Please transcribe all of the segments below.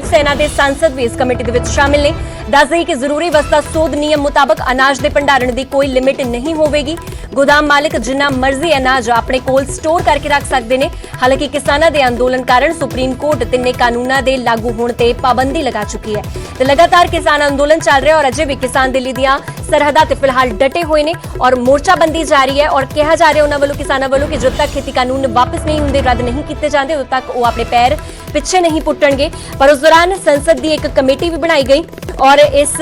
सेना के सांसद भी इस कमेटी दे विच शामिल ने। दस दई कि जरूरी वस्ता सोध नियम मुताबक अनाज के भंडारण की कोई लिमिट नहीं होगी। गोदाम मालिक जिन्ना मर्जी अनाज अपने कोल स्टोर करके रख सकते हैं। हालांकि किसानों के अंदोलन कारण सुप्रीम कोर्ट तिन्ने कानूनों के लागू होने ते पाबंदी लगा चुकी है। तो लगातार किसान अंदोलन चल रहा है और अजे भी किसान दिल्ली दियां सरहदां ते फिलहाल डटे हुए ने और मोर्चाबंदी जारी है। और कहा जा रहा है उन्होंने वालों किसानों वालों कि जब तक खेती कानून वापस नहीं होंगे, रद्द नहीं किए जाते, उद तक वो अपने पैर पिछे नहीं पुट्टणगे। पर उस दौरान संसद की एक कमेटी भी बनाई गई और इस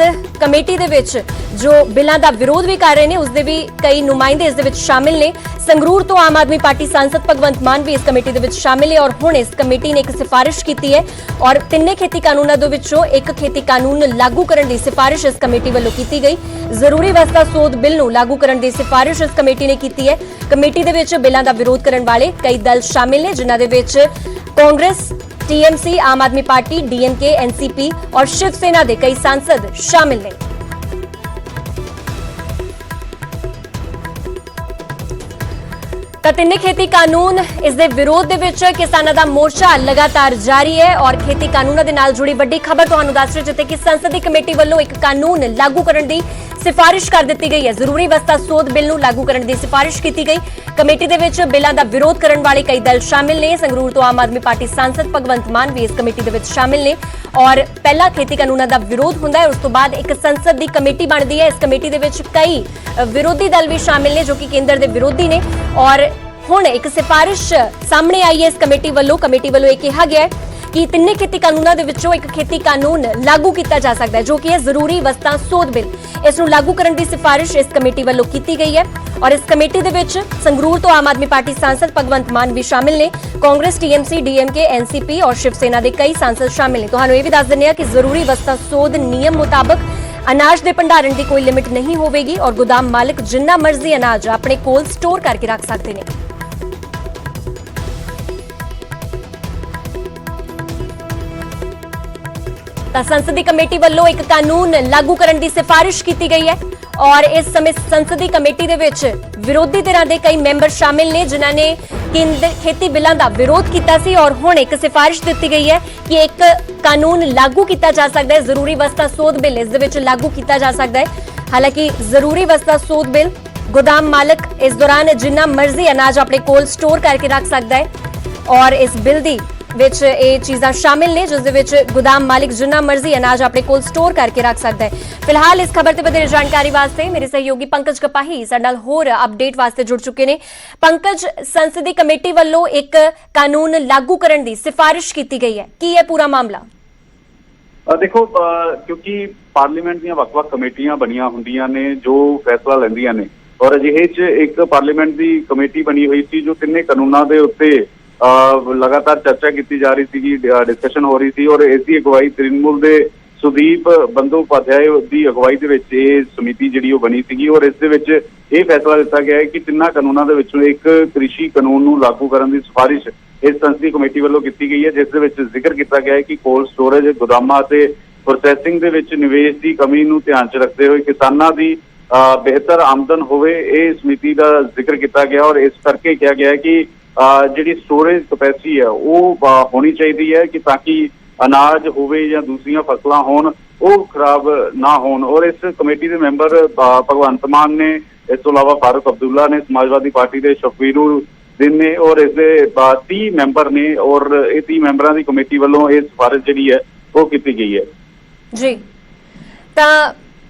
कमेटी दे विच जो बिलों का विरोध भी कर रहे हैं उसके भी कई नुमाइंदे इस दे विच शामिल ने। संगरूर तो आम आदमी पार्टी सांसद भगवंत मान भी इस कमेटी दे विच शामिल है और हुण इस कमेटी ने एक सिफारिश की है और तिन्ने खेती कानूनों दे विचों एक खेती कानून लागू करने की सिफारिश इस कमेटी वालों की गई। जरूरी वस्ता सोध बिल नूं लागू करने की सिफारिश इस कमेटी ने की है। कमेटी दे विच बिलों का विरोध करने वाले कई दल शामिल ने, जिन्हां दे विच कांग्रेस, टीएमसी, आम आदमी पार्टी, डीएमके, एनसीपी और शिवसेना के कई सांसद शामिल ने। तिन्ने खेती कानून इस दे विरोध दे विच किसानां दा मोर्चा लगातार जारी है और खेती कानूनों दे नाल जुड़ी बड़ी खबर तुहानूं दस रहे जिथे कि संसदी कमेटी वालों एक कानून लागू करने की सिफारिश कर दी गई है। जरूरी वस्ता सोध बिल नूं लागू करने की सिफारिश की गई। कमेटी दे विच बिलों का विरोध करने वाले कई दल शामिल ने। संगरूर तो आम आदमी पार्टी सांसद भगवंत मान भी इस कमेटी दे विच शामिल ने और पहला खेती कानूनों का विरोध हुंदा है, उस तो बाद एक संसद की कमेटी बनती है। इस कमेटी दे विच कई विरोधी दल भी शामिल ने जो कि केंद्र के विरोधी ने और हुण एक सिफारिश सामने आई है। इस कमेटी वालों यह कहा गया है कि तिन्ने खेती कानूनों दे विचों एक खेती कानून लागू किया जा सकता है जो कि है जरूरी वस्ता सोध बिल। इसनूं लागू करने की सिफारिश इस कमेटी वालों की गई है और इस कमेटी दे विच संगरूर तो आम आदमी पार्टी सांसद भगवंत मान भी शामिल ने। कांग्रेस, टीएमसी, डीएमके, एनसीपी और शिवसेना के कई सांसद शामिल ने। तुहानूं यह भी दस दिंदे हां कि जरूरी वस्ता सोध नियम मुताबक अनाज के भंडारण की कोई लिमिट नहीं होगी और गोदाम मालिक जिन्ना मर्जी अनाज अपने कोल स्टोर करके रख सकते हैं। संसदी कमेटी वालों एक कानून लागू करने की सिफारिश की गई है और इस समय संसदी कमेटी दे विच विरोधी धिरां दे कई मैंबर शामिल ने जिन्होंने खेती बिलों का विरोध किया सी और हुण एक सिफारिश दी गई है कि एक कानून लागू किया जा सकता है। जरूरी वस्ता सोध बिल इस दे विच लागू किया जा सकता है। हालांकि जरूरी वस्ता सोध बिल गोदाम मालिक इस दौरान जिन्ना मर्जी अनाज अपने कोल स्टोर करके रख सकता है और इस बिल दी विच ये चीज़ां शामिल ने जिस दे विच गोदाम मालिक जिन्ना मर्जी अनाज अपने कोल स्टोर करके रख सकता है। फिलहाल इस खबर ते वधेरे जानकारी वास्ते मेरे सहयोगी पंकज कपाही साडे नाल होर अपडेट वास्ते जुड़ चुके ने। पंकज, संसदी कमेटी वालों एक कानून लागू करने की सिफारिश की गई है, की है पूरा मामला? देखो, क्योंकि पार्लीमेंट ਦੀਆਂ ਵੱਖ-ਵੱਖ कमेटियां बनिया ਹੁੰਦੀਆਂ ने जो फैसला ਲੈਂਦੀਆਂ ने और ਅਜਿਹੇ 'ਚ एक पार्लीमेंट की कमेटी बनी हुई थी जो तिन्ने कानूनों के उत्ते लगातार चर्चा की जा रही थी, डिस्कशन हो रही थी और इसकी अगवाई तृणमूल के सुदीप बंदोपाध्याय की अगवाई के समिति जी बनी थी और इस फैसला दिता गया है कि तिन्ना कानूनों के विचों एक कृषि कानून नूं लागू करने की सिफारिश इस संसदीय कमेटी वालों की गई है जिस जिक्र किया गया है कि कोल्ड स्टोरेज, गोदामां ते प्रोसैसिंग दे विच निवेश की कमी नूं ध्यान च रखते हुए किसानां दी बेहतर आमदन होवे, ये समिति का जिक्र किया गया और इस करके कहा गया है कि जिहड़ी स्टोरेज कैपेसिटी है वो होनी चाहिए है कि ताकि अनाज होवे या दूसरियां फसलां होण वो खराब ना होण। और इस कमेटी के मैंबर भगवंत मान ने, इस तो अलावा फारूक अब्दुल्ला ने, समाजवादी पार्टी के शफीरुद्दीन ने और इसके 30 मैंबर ने और ये 30 मैंबरां की कमेटी वालों ये सिफारिश जिहड़ी है वो की गई है। जी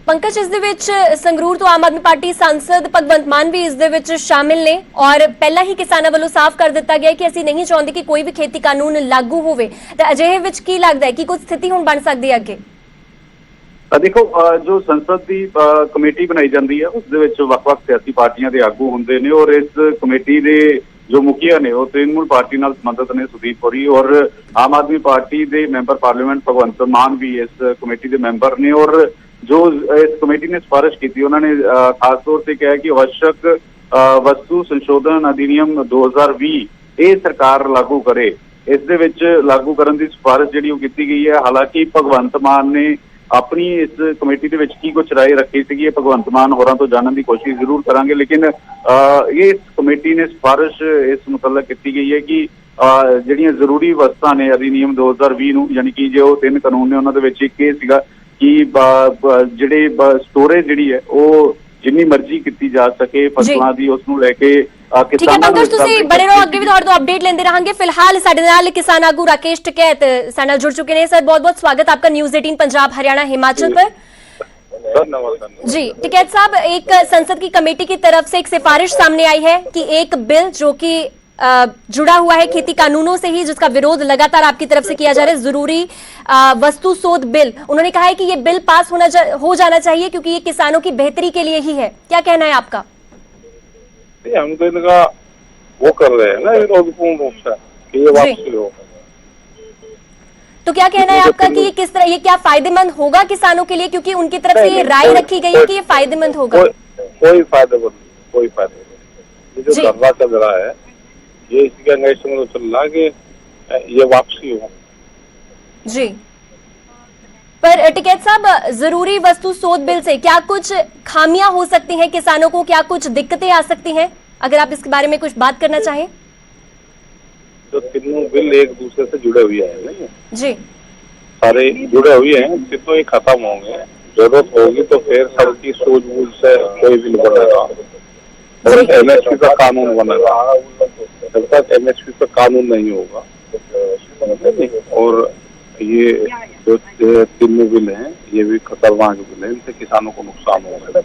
पंकज, इस दे विच संगरूर तो आम आदमी पार्टी सांसद भगवंत मान भी इस दे विच शामिल ने और पहला ही किसानों वालों साफ कर दिता गया कि असीं नहीं चाहते कि कोई भी खेती कानून लागू होवे। ते अजिहे विच की लगदा है कि कुछ स्थिति हुण बन सकदी है अगे? देखो, जो संसद की कमेटी बनाई जाती है उस दे विच वख-वख सियासी पार्टियां दे आगू हुंदे ने और इस कमेटी दे जो मुखिया ने वो तृणमूल पार्टी नाल संबंधित ने, सुदीप पुरी, और आम आदमी पार्टी के मैंबर पार्लीमेंट भगवंत मान भी इस कमेटी के मैंबर ने और जो इस कमेटी ने सिफारिश की थी उन्होंने खास तौर पर कहा कि आवश्यक वस्तु संशोधन अधिनियम 2020 ये सरकार लागू करे। इस दे विच लागू करने की सिफारिश जी की गई है। हालांकि भगवंत मान ने अपनी इस कमेटी के की कुछ राय रखी थी, भगवंत मान होरां तो जानने की कोशिश जरूर करांगे, लेकिन ये इस कमेटी ने सिफारिश इस मुतल्लक की गई है कि ਜਿਹੜੀਆਂ ਜ਼ਰੂਰੀ ਵਸਤਾਂ ਨੇ ਅਧਿਨਿਯਮ 2020 ਨੂੰ, ਯਾਨੀ ਕਿ ਜੇ ਉਹ 3 ਕਾਨੂੰਨ ਨੇ ਉਹਨਾਂ ਦੇ ਵਿੱਚ ਇੱਕ ਇਹ ਸੀਗਾ ਕਿ ਜਿਹੜੇ ਸਟੋਰੇਜ ਜਿਹੜੀ ਹੈ ਉਹ ਜਿੰਨੀ ਮਰਜ਼ੀ ਕੀਤੀ ਜਾ ਸਕੇ ਫਸਲਾਂ ਦੀ, ਉਸ ਨੂੰ ਲੈ ਕੇ ਠੀਕ ਹੈ ਪੰਕਜ, ਤੁਸੀਂ ਬਣੇ ਰਹੋ, ਅੱਗੇ ਵੀ ਤੁਹਾਡੇ ਤੋਂ ਅਪਡੇਟ ਲੈਂਦੇ ਰਹਾਂਗੇ। ਫਿਲਹਾਲ ਸਾਡੇ ਨਾਲ ਕਿਸਾਨ ਆਗੂ ਰਾਕੇਸ਼ ਟਿਕੈਤ ਸਾਡੇ ਨਾਲ जुड़ चुके हैं। सर बहुत बहुत स्वागत आपका न्यूज 18 पंजाब हरियाणा हिमाचल पर। धन्यवाद जी टिकैत साहब, एक संसद की कमेटी की तरफ से एक सिफारिश सामने आई है कि एक बिल जो कि जुड़ा हुआ है खेती कानूनों से ही, जिसका विरोध लगातार आपकी तरफ से किया जा रहा है, जरूरी वस्तु शोध बिल, उन्होंने कहा है कि ये बिल पास हो जाना चाहिए क्योंकि ये किसानों की बेहतरी के लिए ही है। क्या कहना है आपका? हम तो इनका वो कर रहे हैं ना विरोधपूर्ण रूप से कि ये वापसी हो। तो क्या कहना है आपका कि ये किस तरह, ये क्या फायदेमंद होगा किसानों के लिए, क्योंकि उनकी तरफ से ये राय रखी गई है कि ये फायदेमंद होगा? कोई फायदेमंद ये जो धरना चल रहा है ये इसके अंगेज में तो चल रहा है कि ये वापसी हो। जी, पर टिकैत साहब, जरूरी वस्तु शोध बिल से क्या कुछ खामियां हो सकती हैं किसानों को, क्या कुछ दिक्कतें आ सकती हैं? अगर आप इसके बारे में कुछ बात करना चाहें। जो तीनों बिल एक दूसरे से जुड़े हुए हैं नहीं जी, सारे जुड़े हुए हैं, तीनों ही खत्म होंगे। जरूरत होगी तो फिर सबकी सूझबूझ से कोई बिल बनेगा और एमएसपी का कानून बनेगा। जब तक एमएसपी का कानून नहीं होगा और ये जो तीनों बिल हैं ये भी खतरनाक बिल है, इनसे किसानों को नुकसान होगा।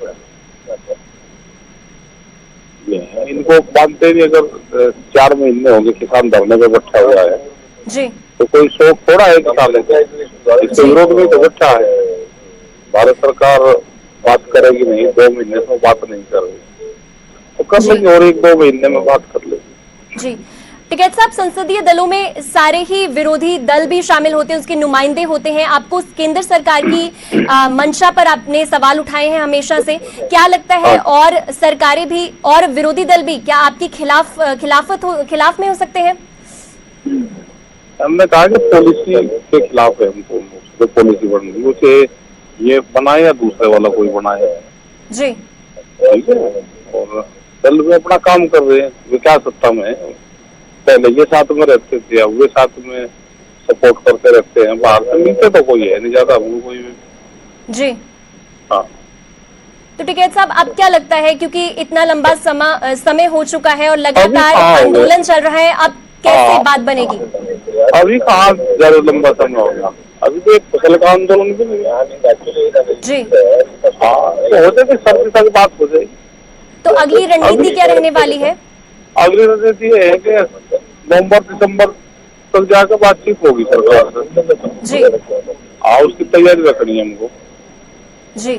इनको मानते नहीं, अगर 4 महीने होंगे किसान धरने पे बैठा हुआ है जी, तो कोई शौक थोड़ा है किसान का, इसके विरोध में तो बैठा है। भारत सरकार बात करेगी नहीं, 2 महीने से बात नहीं कर रही तो कर लेंगे और 1-2 महीने में बात कर लेंगे। जी टिकैत साहब, संसदीय दलों में सारे ही विरोधी दल भी शामिल होते हैं, उसके नुमाइंदे होते हैं। आपको केंद्र सरकार की मंशा पर आपने सवाल उठाए हैं हमेशा से, क्या लगता है और सरकारें भी और विरोधी दल भी क्या आपकी खिलाफ में हो सकते हैं? हमने कहा कि पॉलिसी के खिलाफ है, हमको जो पॉलिसी बन रही उसे ये बनाए या दूसरे वाला कोई बनाए। जी, ठीक है, और दल में अपना काम कर रहे हैं, विकास सत्ता में पहले ये साथ में रहते थे, अब वे साथ में सपोर्ट करते रहते हैं। बाहर से मिलते तो कोई है नहीं ज्यादा, कोई जी। हाँ, तो टिकैत साहब, अब क्या लगता है, क्योंकि इतना लंबा समय हो चुका है और लगातार आंदोलन चल रहा है, अब कैसे बात बनेगी? अभी कहाँ ज्यादा लंबा समय होगा, अभी तो एक फसल का आंदोलन भी नहीं है जी। हाँ, तो हो जाएगी, सबके साथ बात हो जाएगी। तो अगली रणनीति क्या रहने वाली है? अगली रणनीति ये है कि नवंबर-दिसंबर तक जाकर बातचीत होगी सरकार से जी। उसकी तैयारी रखनी है हमको जी।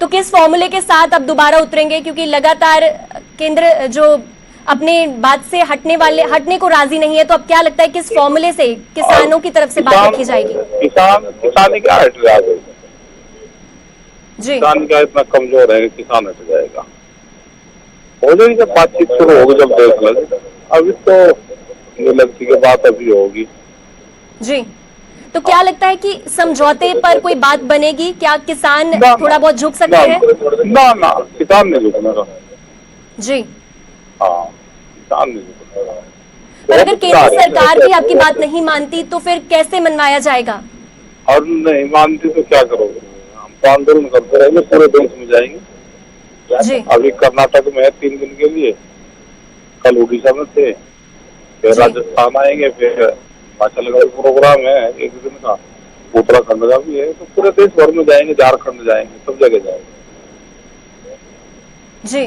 तो किस फॉर्मूले के साथ अब दोबारा उतरेंगे, क्योंकि लगातार केंद्र जो अपने बात से हटने को राजी नहीं है, तो अब क्या लगता है किस फॉर्मूले से किसानों की तरफ से बात रखी जाएगी? किसान क्या हट जाएगा जी, किसान क्या इतना कमजोर है कि किसान हट जाएगा? हो जाएगी जब बातचीत शुरू होगी, जब देख लगे। अभी तो ये लगती है बात अभी होगी जी। तो क्या लगता है कि समझौते पर कोई बात बनेगी? क्या किसान थोड़ा बहुत झुक सकते हैं? ना किसान नहीं झुकने जी। हाँ, किसान नहीं झुकने। पर अगर केंद्र सरकार भी आपकी बात नहीं मानती तो फिर कैसे मनवाया जाएगा? और नहीं मानती तो क्या करोगे? हम तो आंदोलन करते रहेंगे, पूरे देश में जाएंगे जी। अभी कर्नाटक में है 3 दिन के लिए, कल उड़ीसा में थे, फिर राजस्थान आएंगे, फिर हिमाचल का प्रोग्राम है 1 दिन का, उत्तराखंड का भी है, तो पूरे देश भर में जाएंगे, झारखंड जाएंगे, सब जगह जाएंगे जी।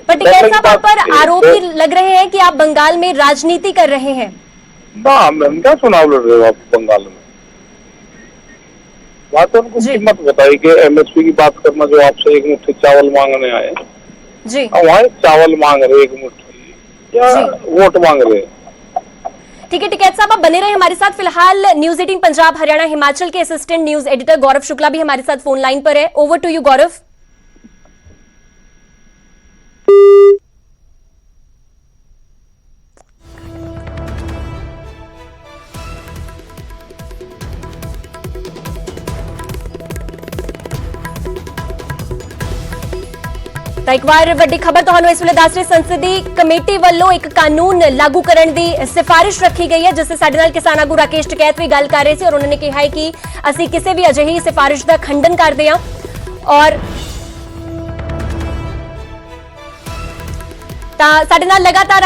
पर टिकैत साहब, आप पर आरोप भी लग रहे हैं कि आप बंगाल में राजनीति कर रहे हैं। ना, हम क्या चुनाव लड़ रहे हो आप बंगाल में? बात उनको कीमत बताई कि एमएसपी की बात करना, जो आपसे 1 मुट्ठी चावल मांगने आए जी, वहाँ चावल मांग रहे 1 मुट्ठी या वोट मांग रहे। ठीक है टिकैत साहब, आप बने रहे हमारे साथ। फिलहाल न्यूज 18 पंजाब हरियाणा हिमाचल के असिस्टेंट न्यूज एडिटर गौरव शुक्ला भी हमारे साथ फोन लाइन पर है। ओवर टू यू गौरव। ਤਾਂ ਇੱਕ ਵਾਰ ਵੱਡੀ ਖਬਰ ਤੁਹਾਨੂੰ ਇਸ ਵੇਲੇ ਦੱਸ ਰਹੀ, ਸੰਸਦੀ ਕਮੇਟੀ ਵੱਲੋਂ ਇੱਕ ਕਾਨੂੰਨ ਲਾਗੂ ਕਰਨ ਦੀ ਸਿਫਾਰਿਸ਼ ਰੱਖੀ ਗਈ ਹੈ, ਜਿਸ ਤੇ ਸਾਡੇ ਨਾਲ ਕਿਸਾਨ ਆਗੂ ਰਾਕੇਸ਼ ਟਕੈਤ ਵੀ ਗੱਲ ਕਰ ਰਹੇ ਸੀ ਔਰ ਉਹਨਾਂ ਨੇ ਕਿਹਾ ਹੈ ਕਿ ਅਸੀਂ ਕਿਸੇ ਵੀ ਅਜਿਹੀ ਸਿਫਾਰਿਸ਼ ਦਾ ਖੰਡਨ ਕਰਦੇ ਹਾਂ ਔਰ ਤਾਂ ਸਾਡੇ ਨਾਲ ਲਗਾਤਾਰ